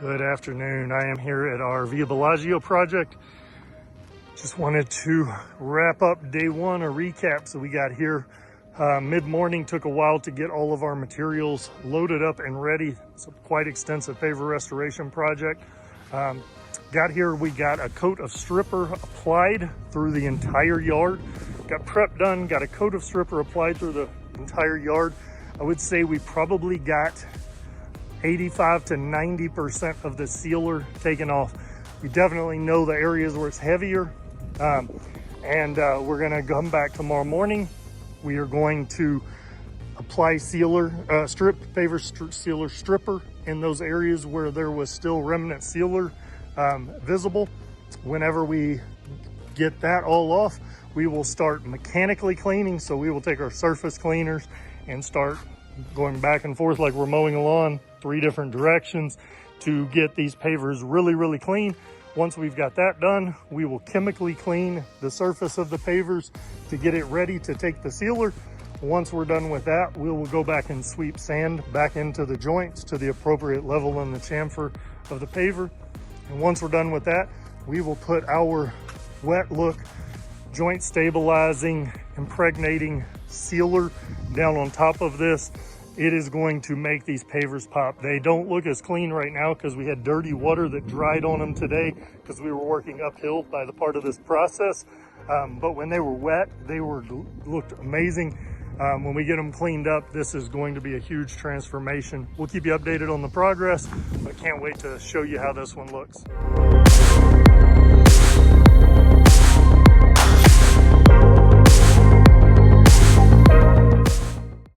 Good afternoon. I am here at our V.I.P project. Just wanted to wrap up day one, a recap. So we got here mid-morning, took a while to get all of our materials loaded up and ready. It's a quite extensive paver restoration project. Got here, we got a coat of stripper applied through the entire yard. Got prep done, got a coat of stripper applied through the entire yard. I would say we probably got 85 to 90% of the sealer taken off. We definitely know the areas where it's heavier. We're gonna come back tomorrow morning. We are going to apply sealer, paver sealer stripper in those areas where there was still remnant sealer visible. Whenever we get that all off, we will start mechanically cleaning. So we will take our surface cleaners and start going back and forth like we're mowing a lawn, 3 different directions to get these pavers really clean. Once we've got that done, we will chemically clean the surface of the pavers to get it ready to take the sealer. Once we're done with that, we will go back and sweep sand back into the joints to the appropriate level in the chamfer of the paver. And once we're done with that, we will put our wet look, joint stabilizing, impregnating sealer down on top of this. It is going to make these pavers pop. They don't look as clean right now because we had dirty water that dried on them today because we were working uphill by the part of this process. But when they were wet, they looked amazing. When we get them cleaned up, this is going to be a huge transformation. We'll keep you updated on the progress, but can't wait to show you how this one looks.